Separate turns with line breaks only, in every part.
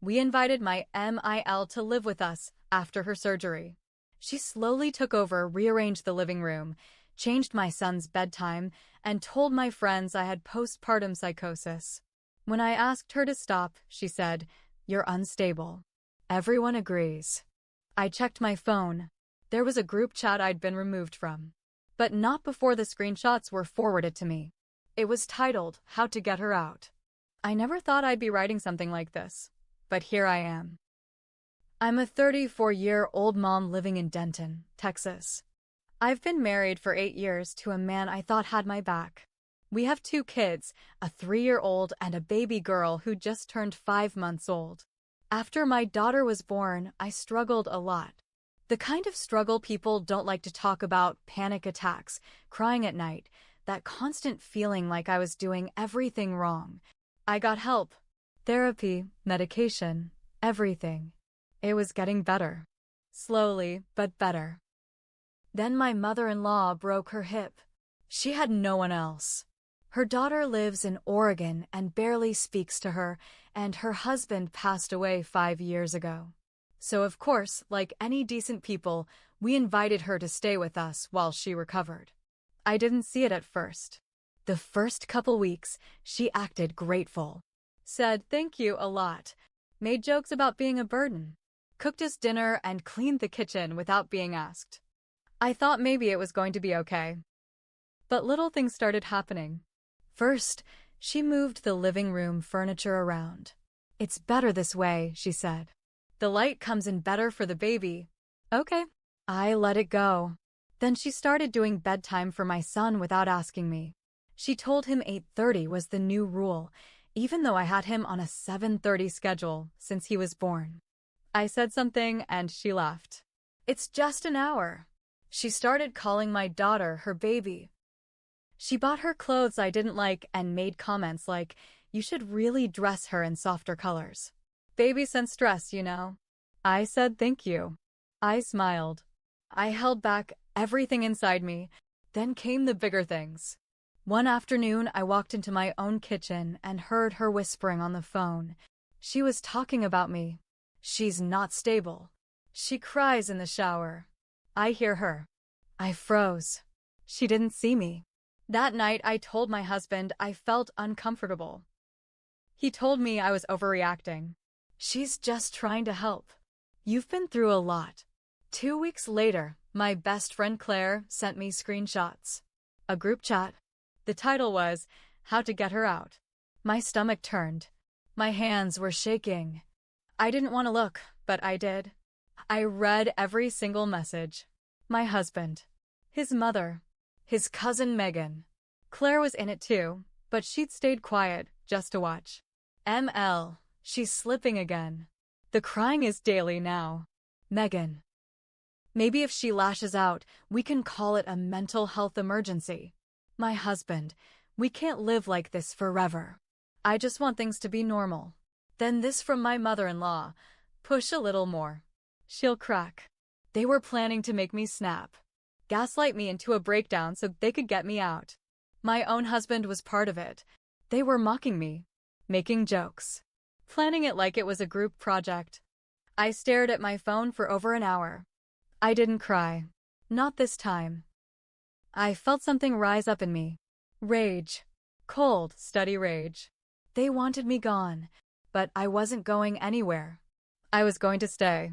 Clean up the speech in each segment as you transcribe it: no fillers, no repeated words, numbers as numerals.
We invited my MIL to live with us after her surgery. She slowly took over, rearranged the living room, changed my son's bedtime, and told my friends I had postpartum psychosis. When I asked her to stop, she said, "You're unstable." Everyone agrees. I checked my phone. There was a group chat I'd been removed from. But not before the screenshots were forwarded to me. It was titled, "How to Get Her Out." I never thought I'd be writing something like this. But here I am. I'm a 34-year-old mom living in Denton, Texas. I've been married for 8 years to a man I thought had my back. We have 2 kids, a 3-year-old and a baby girl who just turned 5 months old. After my daughter was born, I struggled a lot. The kind of struggle people don't like to talk about: panic attacks, crying at night, that constant feeling like I was doing everything wrong. I got help. Therapy, medication, everything. It was getting better. Slowly, but better. Then my mother-in-law broke her hip. She had no one else. Her daughter lives in Oregon and barely speaks to her, and her husband passed away 5 years ago. So of course, like any decent people, we invited her to stay with us while she recovered. I didn't see it at first. The first couple weeks, she acted grateful. Said thank you a lot. Made jokes about being a burden. Cooked us dinner and cleaned the kitchen without being asked. I thought maybe it was going to be okay. But little things started happening. First, she moved the living room furniture around. "It's better this way," she said. "The light comes in better for the baby." Okay. I let it go. Then she started doing bedtime for my son without asking me. She told him 8:30 was the new rule, even though I had him on a 7:30 schedule since he was born. I said something and she laughed. "It's just an hour." She started calling my daughter her baby. She bought her clothes I didn't like and made comments like, "You should really dress her in softer colors. Baby sense stress, you know." I said thank you. I smiled. I held back everything inside me. Then came the bigger things. One afternoon, I walked into my own kitchen and heard her whispering on the phone. She was talking about me. She's not stable. She cries in the shower. I hear her. I froze. She didn't see me. That night, I told my husband I felt uncomfortable. He told me I was overreacting. "She's just trying to help. You've been through a lot." 2 weeks later, my best friend Claire sent me screenshots. A group chat. The title was, "How to Get Her Out." My stomach turned. My hands were shaking. I didn't want to look, but I did. I read every single message. My husband. His mother. His cousin Megan. Claire was in it too, but she'd stayed quiet just to watch. ML. She's slipping again. The crying is daily now. Megan. Maybe if she lashes out, we can call it a mental health emergency. My husband. We can't live like this forever. I just want things to be normal. Then this from my mother-in-law. Push a little more. She'll crack. They were planning to make me snap. Gaslight me into a breakdown so they could get me out. My own husband was part of it. They were mocking me. Making jokes. Planning it like it was a group project. I stared at my phone for over an hour. I didn't cry. Not this time. I felt something rise up in me. Rage. Cold, steady rage. They wanted me gone, but I wasn't going anywhere. I was going to stay.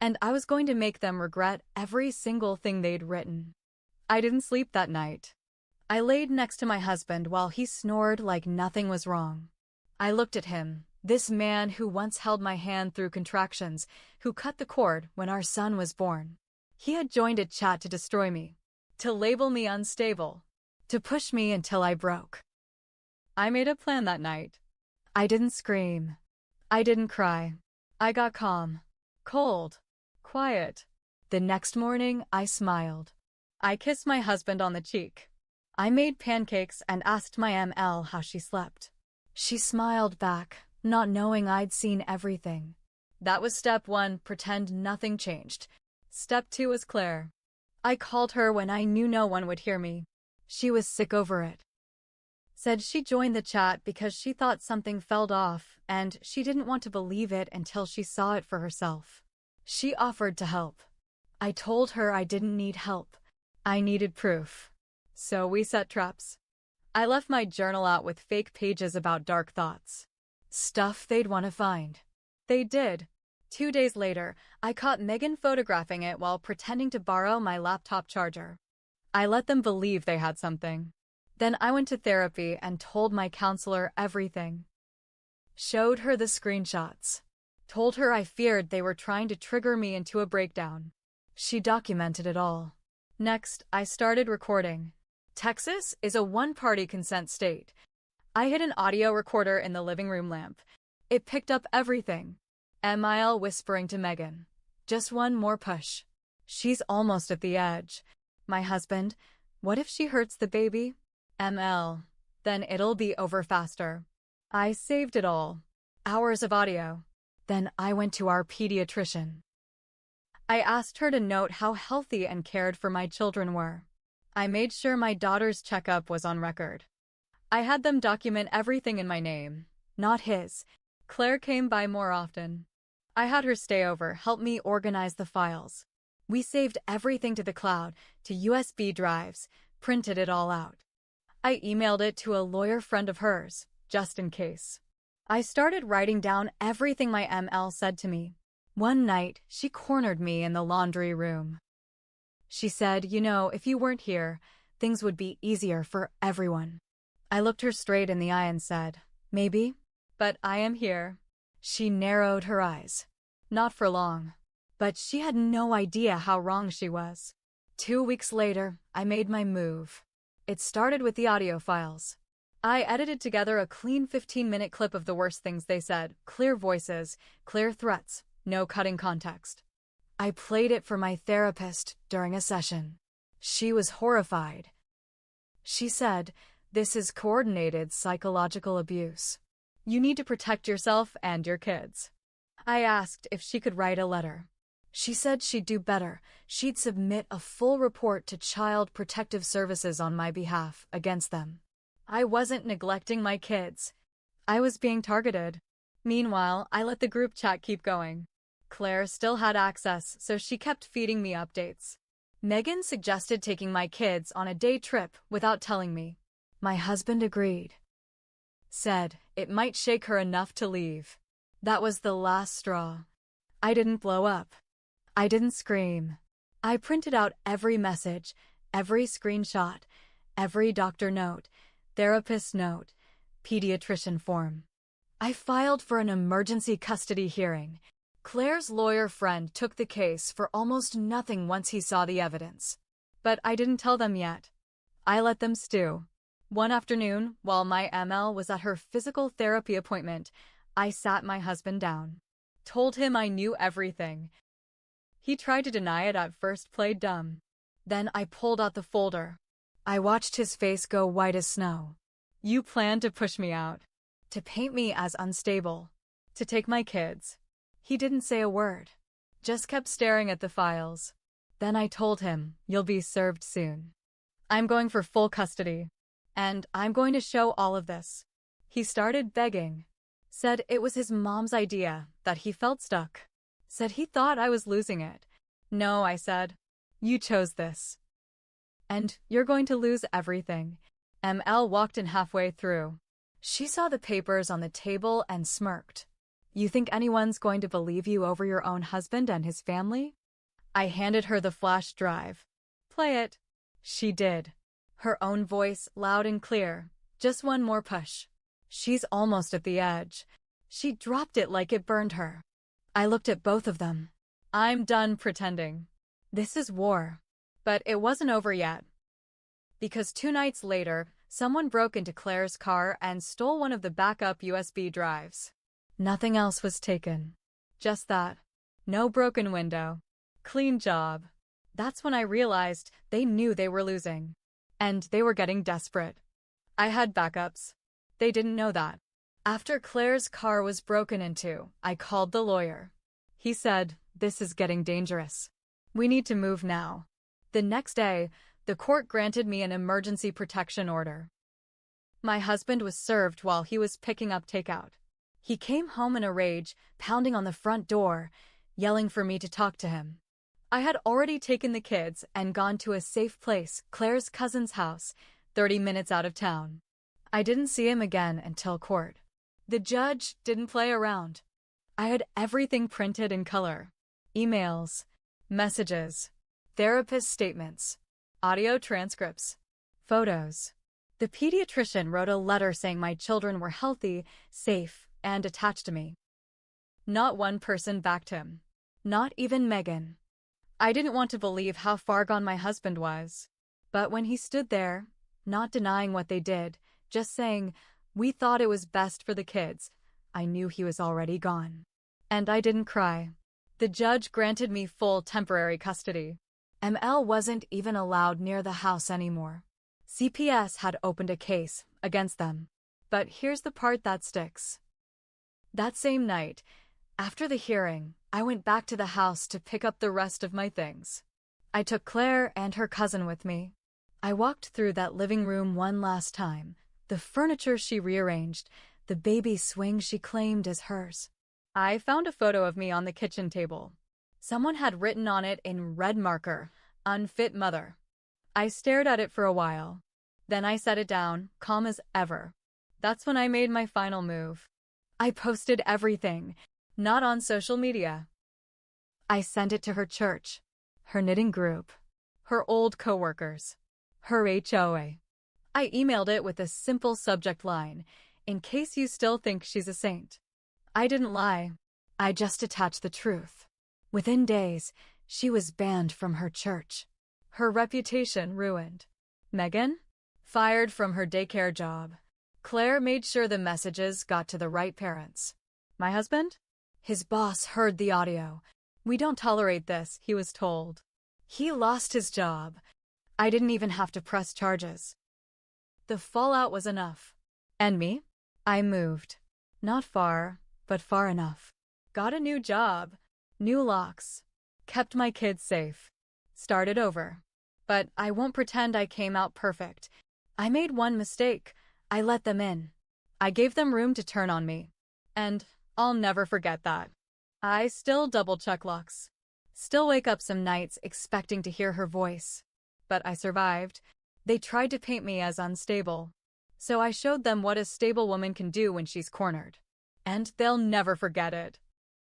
And I was going to make them regret every single thing they'd written. I didn't sleep that night. I laid next to my husband while he snored like nothing was wrong. I looked at him, this man who once held my hand through contractions, who cut the cord when our son was born. He had joined a chat to destroy me, to label me unstable, to push me until I broke. I made a plan that night. I didn't scream. I didn't cry. I got calm, cold, quiet. The next morning, I smiled. I kissed my husband on the cheek. I made pancakes and asked my ML how she slept. She smiled back, not knowing I'd seen everything. That was step 1, pretend nothing changed. Step 2 was Claire. I called her when I knew no one would hear me. She was sick over it. Said she joined the chat because she thought something fell off and she didn't want to believe it until she saw it for herself. She offered to help. I told her I didn't need help. I needed proof. So we set traps. I left my journal out with fake pages about dark thoughts. Stuff they'd want to find. They did. 2 days later, I caught Megan photographing it while pretending to borrow my laptop charger. I let them believe they had something. Then I went to therapy and told my counselor everything. Showed her the screenshots. Told her I feared they were trying to trigger me into a breakdown. She documented it all. Next, I started recording. Texas is a one-party consent state. I hid an audio recorder in the living room lamp. It picked up everything. MIL whispering to Megan. Just one more push. She's almost at the edge. My husband, what if she hurts the baby? ML. Then it'll be over faster. I saved it all. Hours of audio. Then I went to our pediatrician. I asked her to note how healthy and cared for my children were. I made sure my daughter's checkup was on record. I had them document everything in my name, not his. Claire came by more often. I had her stay over, help me organize the files. We saved everything to the cloud, to USB drives, printed it all out. I emailed it to a lawyer friend of hers, just in case. I started writing down everything my ML said to me. One night, she cornered me in the laundry room. She said, you know, if you weren't here, things would be easier for everyone. I looked her straight in the eye and said, maybe, but I am here. She narrowed her eyes. Not for long. But she had no idea how wrong she was. 2 weeks later, I made my move. It started with the audio files. I edited together a clean 15-minute clip of the worst things they said, clear voices, clear threats, no cutting context. I played it for my therapist during a session. She was horrified. She said, this is coordinated psychological abuse. You need to protect yourself and your kids. I asked if she could write a letter. She said she'd do better. She'd submit a full report to Child Protective Services on my behalf against them. I wasn't neglecting my kids. I was being targeted. Meanwhile, I let the group chat keep going. Claire still had access, so she kept feeding me updates. Megan suggested taking my kids on a day trip without telling me. My husband agreed. Said it might shake her enough to leave. That was the last straw. I didn't blow up. I didn't scream. I printed out every message, every screenshot, every doctor note, therapist note, pediatrician form. I filed for an emergency custody hearing. Claire's lawyer friend took the case for almost nothing once he saw the evidence. But I didn't tell them yet. I let them stew. One afternoon, while my ML was at her physical therapy appointment, I sat my husband down. Told him I knew everything. He tried to deny it at first, played dumb. Then I pulled out the folder. I watched his face go white as snow. You planned to push me out. To paint me as unstable. To take my kids. He didn't say a word. Just kept staring at the files. Then I told him, you'll be served soon. I'm going for full custody. And I'm going to show all of this. He started begging. Said it was his mom's idea, that he felt stuck. Said he thought I was losing it. No, I said. You chose this. And you're going to lose everything. ML walked in halfway through. She saw the papers on the table and smirked. You think anyone's going to believe you over your own husband and his family? I handed her the flash drive. Play it. She did. Her own voice, loud and clear. Just one more push. She's almost at the edge. She dropped it like it burned her. I looked at both of them. I'm done pretending. This is war. But it wasn't over yet. Because 2 nights later, someone broke into Claire's car and stole one of the backup USB drives. Nothing else was taken. Just that. No broken window. Clean job. That's when I realized they knew they were losing. And they were getting desperate. I had backups. They didn't know that. After Claire's car was broken into, I called the lawyer. He said, this is getting dangerous. We need to move now. The next day, the court granted me an emergency protection order. My husband was served while he was picking up takeout. He came home in a rage, pounding on the front door, yelling for me to talk to him. I had already taken the kids and gone to a safe place, Claire's cousin's house, 30 minutes out of town. I didn't see him again until court. The judge didn't play around. I had everything printed in color. Emails, messages, therapist statements, audio transcripts, photos. The pediatrician wrote a letter saying my children were healthy, safe, and attached to me. Not one person backed him. Not even Megan. I didn't want to believe how far gone my husband was. But when he stood there, not denying what they did, just saying, "We thought it was best for the kids," I knew he was already gone. And I didn't cry. The judge granted me full temporary custody. ML wasn't even allowed near the house anymore. CPS had opened a case against them. But here's the part that sticks. That same night, after the hearing, I went back to the house to pick up the rest of my things. I took Claire and her cousin with me. I walked through that living room one last time, the furniture she rearranged, the baby swing she claimed as hers. I found a photo of me on the kitchen table. Someone had written on it in red marker, "Unfit mother." I stared at it for a while. Then I set it down, calm as ever. That's when I made my final move. I posted everything, not on social media. I sent it to her church, her knitting group, her old coworkers, her HOA. I emailed it with a simple subject line, "In case you still think she's a saint." I didn't lie. I just attached the truth. Within days, she was banned from her church. Her reputation ruined. Megan? Fired from her daycare job. Claire made sure the messages got to the right parents. My husband? His boss heard the audio. "We don't tolerate this," he was told. He lost his job. I didn't even have to press charges. The fallout was enough. And me? I moved. Not far, but far enough. Got a new job. New locks. Kept my kids safe. Started over. But I won't pretend I came out perfect. I made one mistake. I let them in. I gave them room to turn on me. And I'll never forget that. I still double-check locks. Still wake up some nights expecting to hear her voice. But I survived. They tried to paint me as unstable. So I showed them what a stable woman can do when she's cornered. And they'll never forget it.